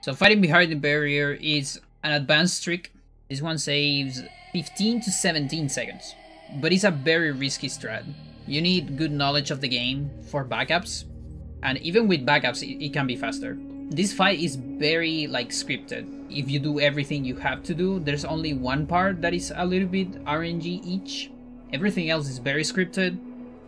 So fighting behind the barrier is an advanced trick. This one saves 15 to 17 seconds, but it's a very risky strat. You need good knowledge of the game for backups, and even with backups it can be faster. This fight is very scripted. If you do everything you have to do, there's only one part that is a little bit RNG each. Everything else is very scripted.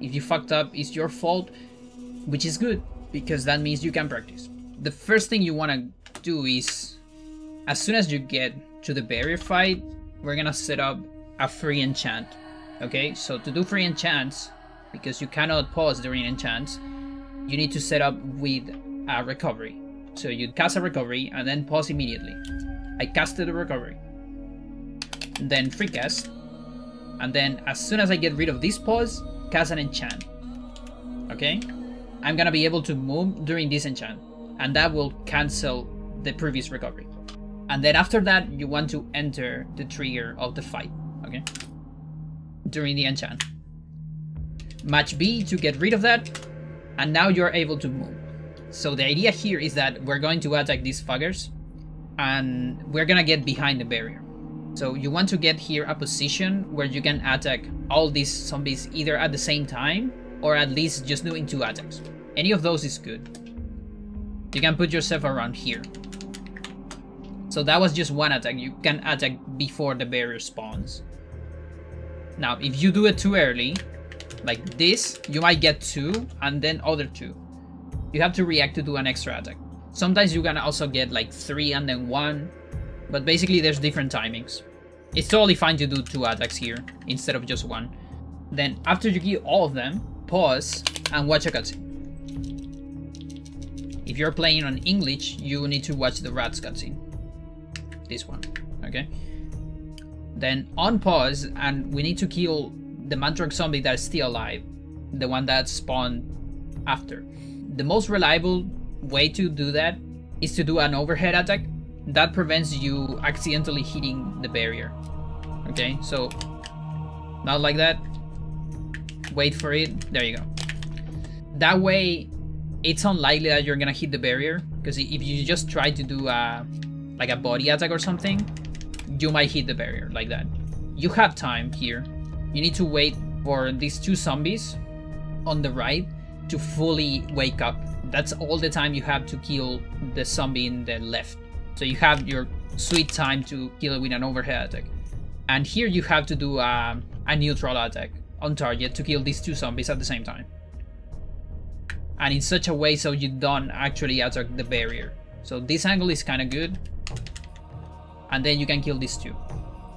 If you fucked up, it's your fault, which is good because that means you can practice. The first thing you want to do is, as soon as you get to the barrier fight, we're gonna set up a free enchant. Okay, so to do free enchants, because you cannot pause during enchants, you need to set up with a recovery. So you cast a recovery and then pause immediately. I casted a recovery, then free cast, and then as soon as I get rid of this pause, cast an enchant. Okay, I'm gonna be able to move during this enchant, and that will cancel the previous recovery. And then after that, you want to enter the trigger of the fight, okay, during the enchant. Match B to get rid of that, and now you're able to move. So the idea here is that we're going to attack these fuckers, and we're gonna get behind the barrier. So you want to get here a position where you can attack all these zombies either at the same time, or at least just doing 2 attacks. Any of those is good. You can put yourself around here. So that was just 1 attack. You can attack before the barrier spawns. Now, if you do it too early, like this, you might get 2 and then other 2. You have to react to do an extra attack. Sometimes you can also get 3 and then 1, but basically there's different timings. It's totally fine to do 2 attacks here instead of just 1. Then after you kill all of them, pause and watch a cutscene. If you're playing on English, you need to watch the rats cutscene. This one, okay? Then on pause, and we need to kill the Mantrog zombie that is still alive, the one that spawned after. The most reliable way to do that is to do an overhead attack. That prevents you accidentally hitting the barrier. Okay, so not like that. Wait for it. There you go. That way, it's unlikely that you're gonna hit the barrier, because if you just try to do a body attack or something, you might hit the barrier like that. You have time here. You need to wait for these 2 zombies on the right to fully wake up. That's all the time you have to kill the zombie in the left. So you have your sweet time to kill it with an overhead attack. And here you have to do a neutral attack on target to kill these 2 zombies at the same time. And in such a way so you don't actually attack the barrier. So this angle is kind of good. And then you can kill these 2.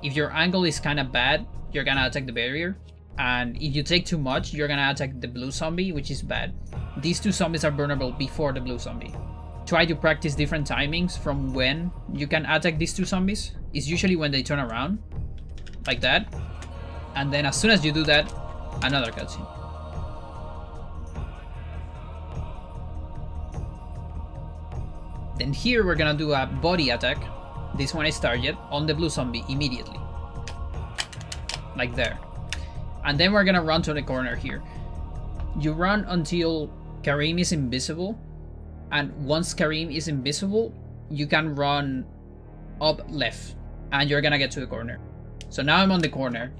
If your angle is kind of bad, you're gonna attack the barrier. And if you take too much, you're gonna attack the blue zombie, which is bad. These 2 zombies are vulnerable before the blue zombie. Try to practice different timings from when you can attack these 2 zombies. It's usually when they turn around, like that. And then as soon as you do that, another cutscene. Then here we're gonna do a body attack. This one is target on the blue zombie immediately. Like there. And then we're gonna run to the corner here. You run until Karim is invisible. And once Karim is invisible, you can run up left. And you're gonna get to the corner. So now I'm on the corner.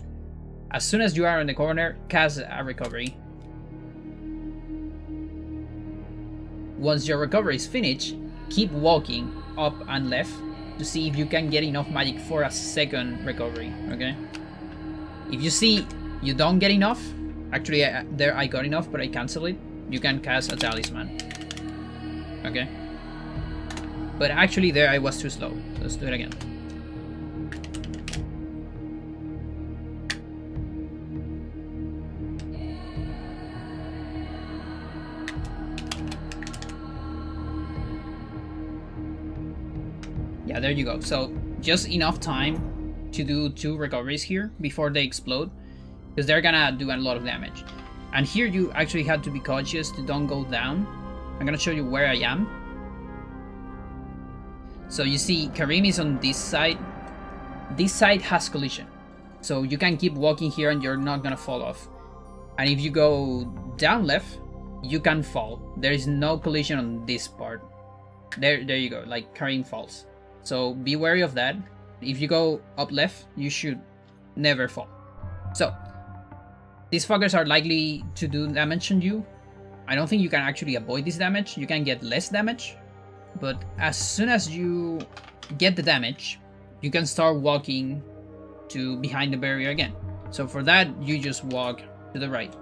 As soon as you are in the corner, cast a recovery. Once your recovery is finished, keep walking up and left to see if you can get enough magic for a second recovery, okay? If you see you don't get enough, actually there I got enough but I cancel it, you can cast a talisman, okay? But actually there I was too slow, so let's do it again. Yeah, there you go. So just enough time to do 2 recoveries here before they explode, because they're gonna do a lot of damage. And here you actually have to be cautious to don't go down. I'm gonna show you where I am. So you see Karim is on this side. This side has collision. So you can keep walking here and you're not gonna fall off. And if you go down left, you can fall. There is no collision on this part. There you go, like Karim falls. So be wary of that. If you go up left, you should never fall. So these fuckers are likely to do damage on you. I don't think you can actually avoid this damage. You can get less damage, but as soon as you get the damage, you can start walking to behind the barrier again. So for that, you just walk to the right.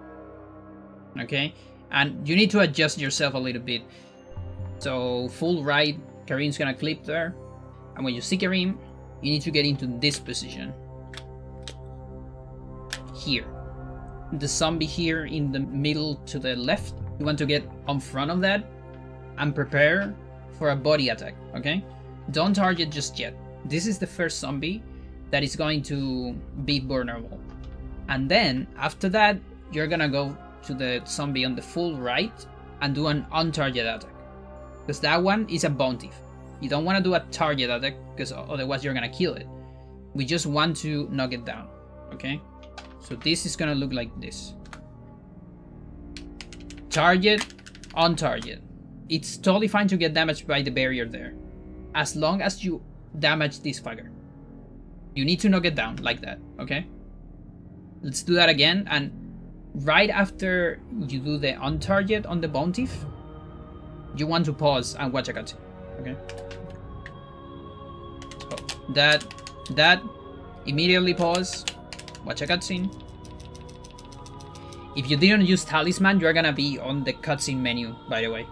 Okay? And you need to adjust yourself a little bit. So full right, Karim's gonna clip there. And when you see Karim, you need to get into this position. Here. The zombie here in the middle to the left. You want to get on front of that and prepare for a body attack, okay? Don't target just yet. This is the first zombie that is going to be vulnerable. And then, after that, you're gonna go to the zombie on the full right and do an on-target attack. Because that one is a bounty. You don't want to do a target attack because otherwise you're gonna kill it. We just want to knock it down, okay? So this is gonna look like this. Target, on target. It's totally fine to get damaged by the barrier there, as long as you damage this fucker. You need to knock it down like that, okay? Let's do that again, and right after you do the on target on the bounty, you want to pause and watch a cutscene, okay? So that immediately pause, watch a cutscene. If you didn't use talisman, you're gonna be on the cutscene menu, by the way.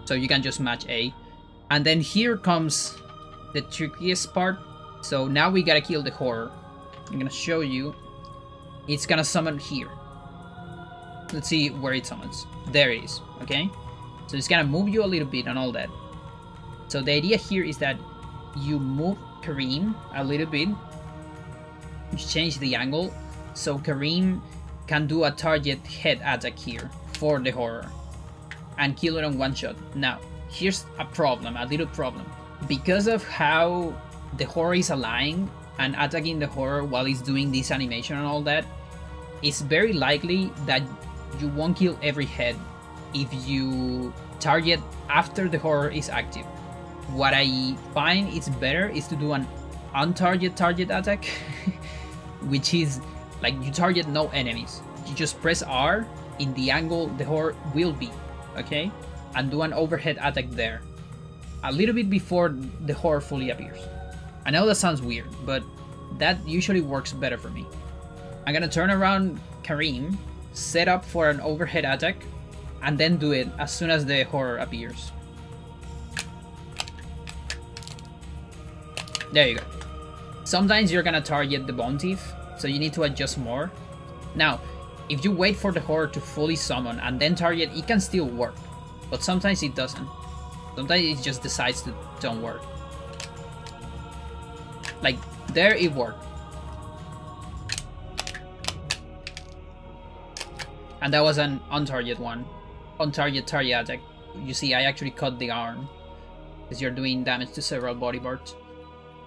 So you can just match A. And then here comes the trickiest part. So now we gotta kill the horror. I'm gonna show you. It's gonna summon here. Let's see where it summons. There it is, okay? So it's gonna move you a little bit and all that. So the idea here is that you move Karim a little bit. You change the angle so Karim can do a target head attack here for the horror and kill it on one shot. Now, here's a problem, a little problem. Because of how the horror is aligned and attacking the horror while it's doing this animation and all that, it's very likely that you won't kill every head if you target after the horror is active. What I find is better is to do an on-target target attack, which is like you target no enemies. You just press R in the angle the horror will be, okay? And do an overhead attack there. A little bit before the horror fully appears. I know that sounds weird, but that usually works better for me. I'm gonna turn around Karim, set up for an overhead attack, and then do it as soon as the horror appears. There you go. Sometimes you're gonna target the bounty, so you need to adjust more. Now, if you wait for the horror to fully summon and then target, it can still work. But sometimes it doesn't. Sometimes it just decides to don't work. Like, there it worked. And that was an on-target one. On-target target attack. You see, I actually cut the arm, because you're doing damage to several body parts.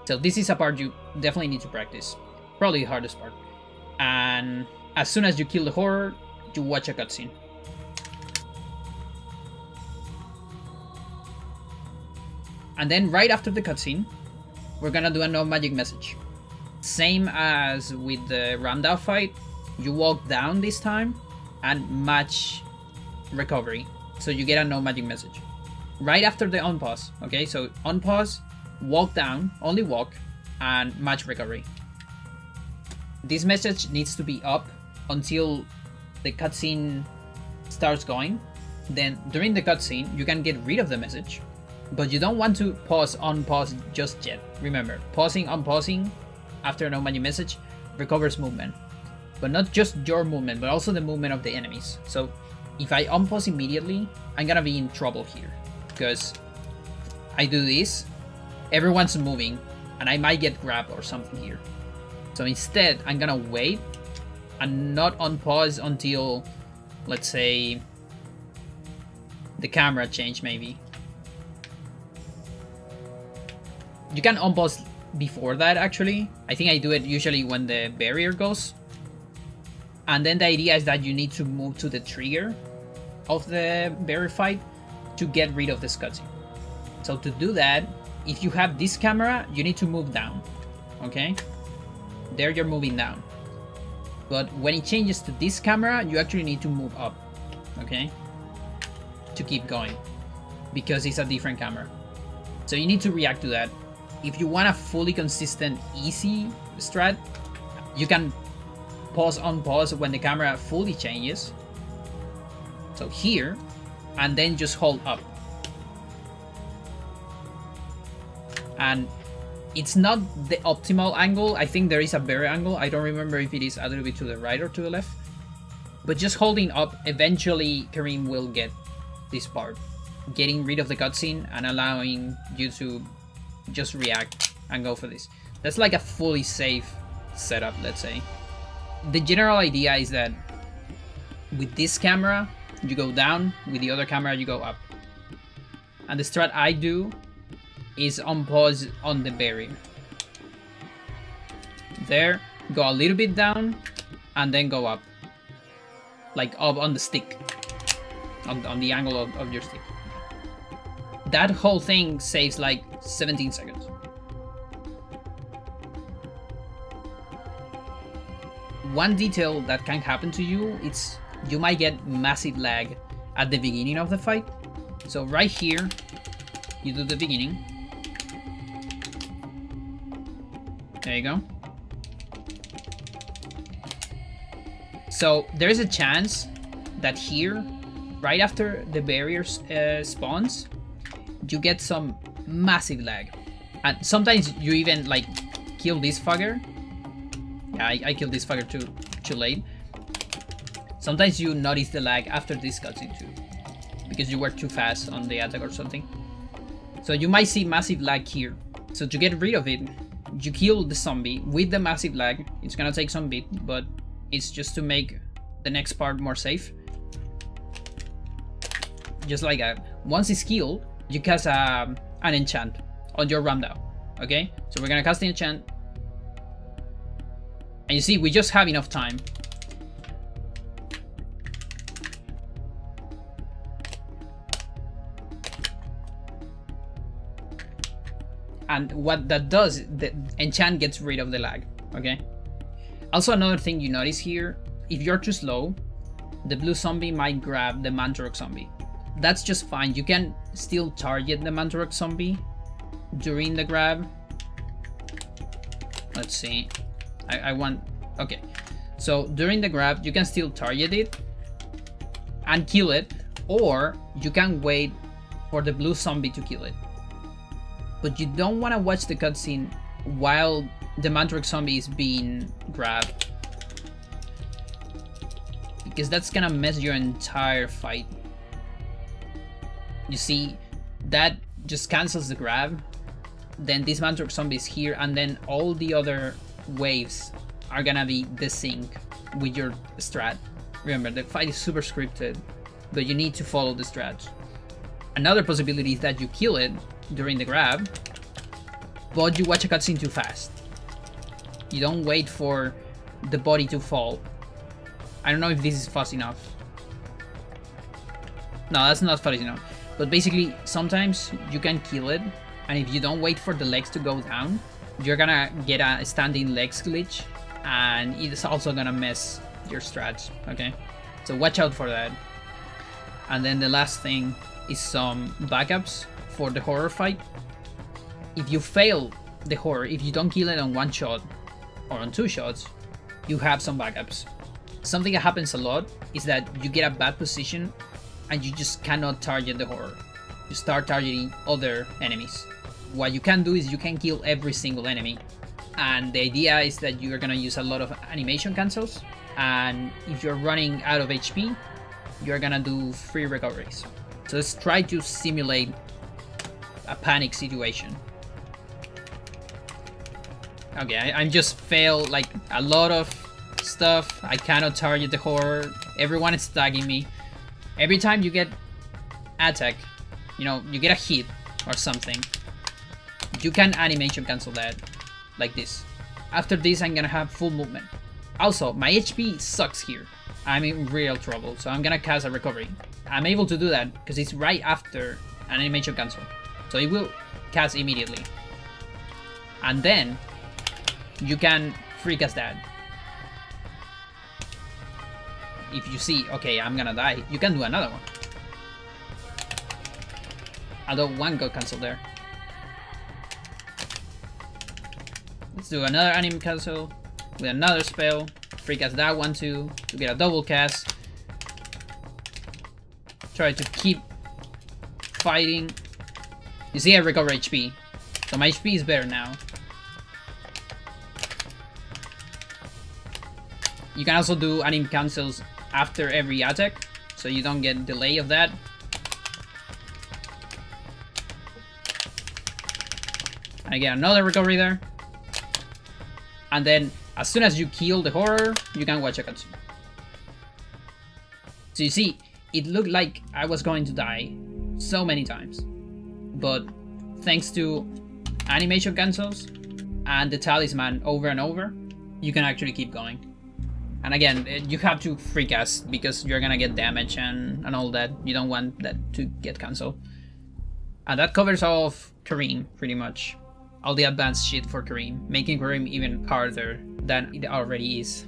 So this is a part you definitely need to practice. Probably the hardest part. And as soon as you kill the horror, you watch a cutscene. And then right after the cutscene, we're gonna do a no magic message. Same as with the Ramdao fight, you walk down this time and match recovery. So you get a no magic message. Right after the on pause, okay? So on pause, walk down, only walk, and match recovery. This message needs to be up until the cutscene starts going. Then during the cutscene, you can get rid of the message, but you don't want to pause on pause just yet. Remember, pausing on pausing after a no magic message recovers movement, but not just your movement, but also the movement of the enemies. So if I unpause immediately, I'm gonna be in trouble here, because I do this, everyone's moving, and I might get grabbed or something here. So instead, I'm gonna wait and not unpause until, let's say, the camera change maybe. You can unpause before that actually. I think I do it usually when the barrier goes. And then the idea is that you need to move to the trigger of the barrier fight to get rid of this cutscene. So to do that, if you have this camera, you need to move down, okay? There you're moving down. But when it changes to this camera, you actually need to move up, okay? To keep going, because it's a different camera. So you need to react to that. If you want a fully consistent, easy strat, you can pause on pause when the camera fully changes. So here, and then just hold up. And it's not the optimal angle. I think there is a better angle. I don't remember if it is a little bit to the right or to the left. But just holding up, eventually Karim will get this part. Getting rid of the cutscene and allowing you to just react and go for this. That's like a fully safe setup, let's say. The general idea is that with this camera, you go down, with the other camera, you go up. And the strat I do is on pause on the barrier. There, go a little bit down, and then go up. Like up on the stick. On the angle of your stick. That whole thing saves like 17 seconds. One detail that can happen to you, it's you might get massive lag at the beginning of the fight. So right here, you do the beginning. There you go. So there's a chance that here, right after the barrier spawns, you get some massive lag. And sometimes you even like kill this fucker. Yeah, I killed this fucker too late. Sometimes you notice the lag after this cutscene too, because you were too fast on the attack or something. So you might see massive lag here. So to get rid of it, you kill the zombie with the massive lag. It's gonna take some bit, but it's just to make the next part more safe. Just like that. Once it's killed, you cast an enchant on your rundown. Okay? So we're gonna cast the enchant. And you see, we just have enough time. And what that does, the enchant gets rid of the lag, okay? Also, another thing you notice here, if you're too slow, the blue zombie might grab the Mantorok zombie. That's just fine. You can still target the Mantorok zombie during the grab. Let's see. I want... Okay. So, during the grab, you can still target it and kill it, or you can wait for the blue zombie to kill it. But you don't want to watch the cutscene while the Mantorok zombie is being grabbed, because that's gonna mess your entire fight. You see, that just cancels the grab. Then this Mantorok zombie is here, and then all the other waves are gonna be desync with your strat. Remember, the fight is super scripted, but you need to follow the strat. Another possibility is that you kill it during the grab, but you watch a cutscene too fast. You don't wait for the body to fall. I don't know if this is fast enough. No, that's not fast enough. But basically, sometimes you can kill it, and if you don't wait for the legs to go down, you're gonna get a standing legs glitch, and it's also gonna mess your strats, okay? So watch out for that. And then the last thing is some backups for the horror fight. If you fail the horror, if you don't kill it on one shot or on two shots, you have some backups. Something that happens a lot is that you get a bad position and you just cannot target the horror. You start targeting other enemies. What you can do is you can kill every single enemy, and the idea is that you're gonna use a lot of animation cancels, and if you're running out of HP, you're gonna do free recoveries. So let's try to simulate a panic situation. Okay, I just failed like a lot of stuff. I cannot target the horror. Everyone is tagging me. Every time you get attack, you know, you get a hit or something, you can animation cancel that like this. After this, I'm gonna have full movement. Also, my HP sucks here. I'm in real trouble, so I'm gonna cast a recovery. I'm able to do that because it's right after an animation cancel. So it will cast immediately. And then you can free cast that. If you see, okay, I'm gonna die, you can do another one. Although one got cancelled there. Let's do another anime cancel with another spell. Free cast that one too to get a double cast. Try to keep fighting. You see, I recover HP, so my HP is better now. You can also do anime cancels after every attack, so you don't get delay of that. I get another recovery there. And then, as soon as you kill the horror, you can watch a cutscene. So you see, it looked like I was going to die so many times. But thanks to animation cancels and the talisman over and over, you can actually keep going. And again, you have to free cast because you're gonna get damage and all that. You don't want that to get cancelled. And that covers all of Karim, pretty much. All the advanced shit for Karim, making Karim even harder than it already is.